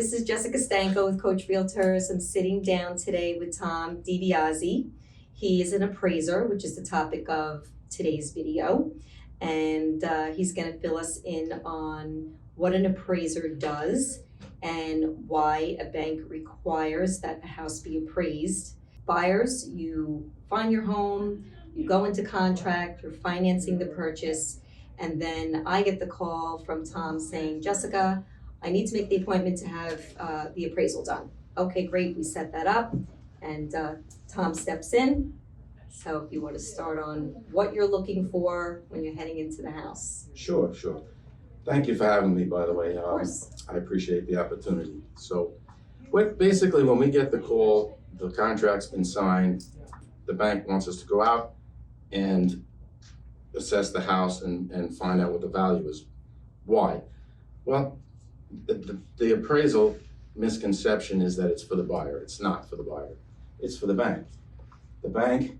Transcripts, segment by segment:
this is Jessica Stanco with Coach Realtors. I'm sitting down today with Tom DiBiase. He is an appraiser, which is the topic of today's video. And he's going to fill us in on what an appraiser does and why a bank requires that a house be appraised. Buyers, you find your home, you go into contract, you're financing the purchase, and then I get the call from Tom saying, Jessica, I need to make the appointment to have the appraisal done. Okay, great, we set that up, and Tom steps in. So if you want to start on what you're looking for when you're heading into the house. Sure. Thank you for having me, by the way. Of course. I appreciate the opportunity. So basically when we get the call, the contract's been signed, the bank wants us to go out and assess the house and find out what the value is. Why? Well, the appraisal misconception is that it's for the buyer. It's not for the buyer. It's for the bank. The bank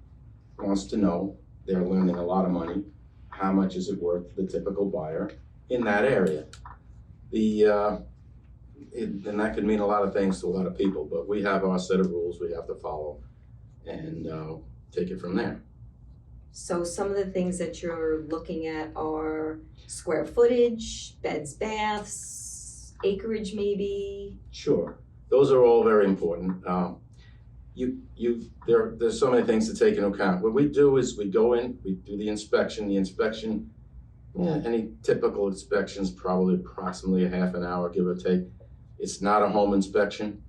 wants to know, they're lending a lot of money, how much is it worth to the typical buyer in that area. And that could mean a lot of things to a lot of people, but we have our set of rules we have to follow and take it from there. So some of the things that you're looking at are square footage, beds, baths, acreage maybe? Sure, those are all very important. There's so many things to take into account. What we do is we go in, we do the inspection. Any typical inspection is probably approximately a half an hour, give or take. It's not a home inspection.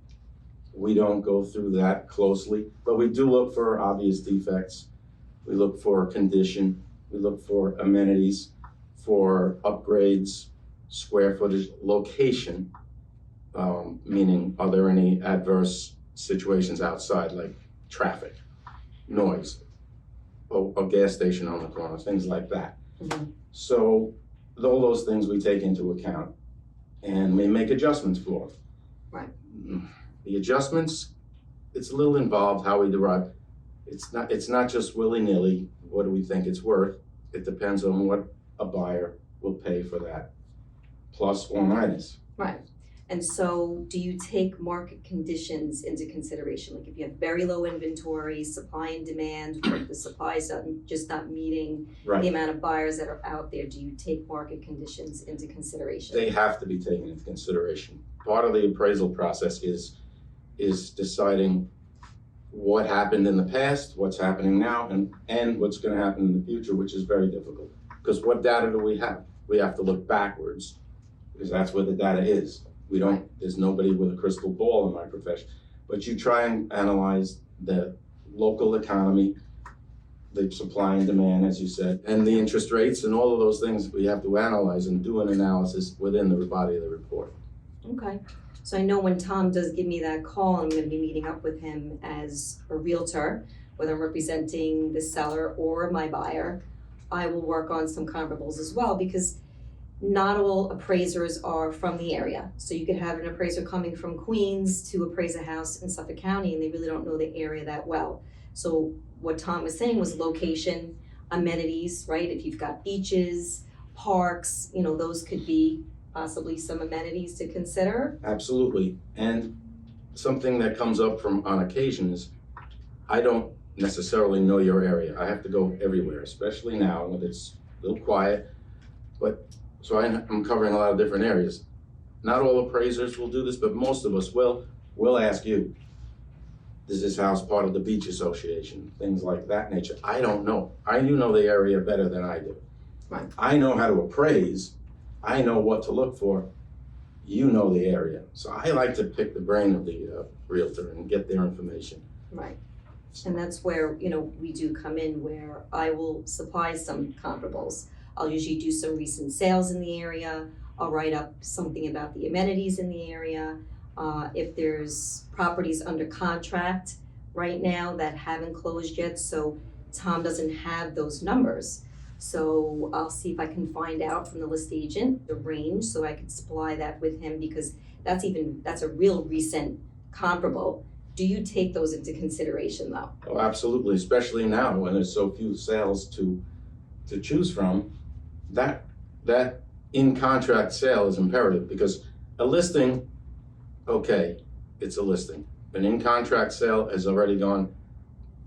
We don't go through that closely, but we do look for obvious defects. We look for condition. We look for amenities, for upgrades, square footage, location, meaning are there any adverse situations outside, like traffic, noise, a gas station on the corner, things like that. Mm-hmm. So all those things we take into account and we make adjustments for. Right. The adjustments, it's a little involved how we derive. It's not just willy-nilly, what do we think it's worth? It depends on what a buyer will pay for that, plus or minus. Right. And so do you take market conditions into consideration? Like if you have very low inventory, supply and demand, or if the supply is just not meeting the amount of buyers that are out there, do you take market conditions into consideration? They have to be taken into consideration. Part of the appraisal process is deciding what happened in the past, what's happening now, and what's going to happen in the future, which is very difficult. Because what data do we have? We have to look backwards, because that's where the data is. There's nobody with a crystal ball in my profession, but you try and analyze the local economy, the supply and demand, as you said, and the interest rates, and all of those things we have to analyze and do an analysis within the body of the report. Okay. So I know when Tom does give me that call, I'm going to be meeting up with him as a realtor, whether I'm representing the seller or my buyer. I will work on some comparables as well, because not all appraisers are from the area. So you could have an appraiser coming from Queens to appraise a house in Suffolk County, and they really don't know the area that well. So what Tom was saying was location, amenities, right? If you've got beaches, parks, those could be possibly some amenities to consider. Absolutely. And something that comes up on occasion is, I don't necessarily know your area. I have to go everywhere, especially now when it's a little quiet. So I'm covering a lot of different areas. Not all appraisers will do this, but most of us will. We'll ask you, is this house part of the beach association? Things like that nature. I don't know. You know the area better than I do. Right. I know how to appraise. I know what to look for. You know the area. So I like to pick the brain of the realtor and get their information. Right. And that's where, we do come in, where I will supply some comparables. I'll usually do some recent sales in the area. I'll write up something about the amenities in the area. If there's properties under contract right now that haven't closed yet, so Tom doesn't have those numbers. So I'll see if I can find out from the list agent the range, so I can supply that with him, because that's a real recent comparable. Do you take those into consideration though? Oh, absolutely, especially now when there's so few sales to choose from. That in contract sale is imperative, because a listing okay, it's a listing. An in-contract sale has already gone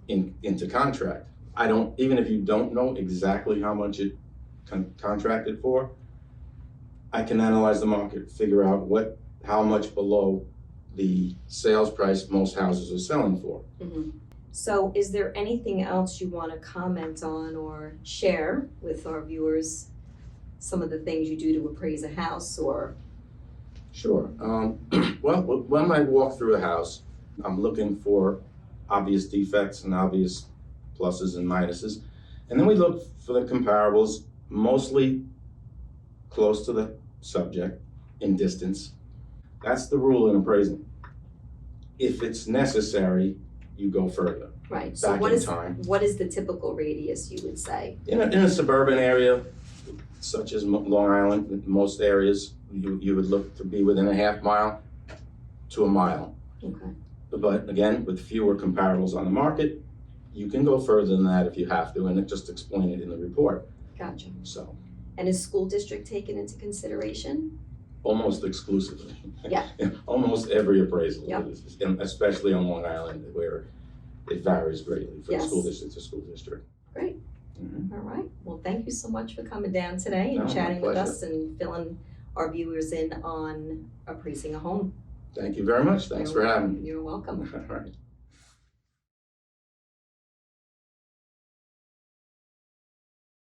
into contract. Even if you don't know exactly how much it contracted for, I can analyze the market, figure out how much below the sales price most houses are selling for. Mm-hmm. So is there anything else you want to comment on or share with our viewers? Some of the things you do to appraise a house or? Sure. Well, when I walk through a house, I'm looking for obvious defects and obvious pluses and minuses. And then we look for the comparables, mostly close to the subject in distance. That's the rule in appraising. If it's necessary, you go further. Right. So what is the typical radius you would say? In a suburban area, such as Long Island, in most areas, you would look to be within a half mile to a mile. Okay. But again, with fewer comparables on the market, you can go further than that if you have to, and just explain it in the report. Gotcha. So. And is school district taken into consideration? Almost exclusively. Yeah. Almost every appraisal, yep. Especially on Long Island, where it varies greatly from yes. school district to school district. Great. Mm-hmm. All right. Well, thank you so much for coming down today and chatting with us and filling our viewers in on appraising a home. Thank you very much. Thanks for having me. You're welcome. All right.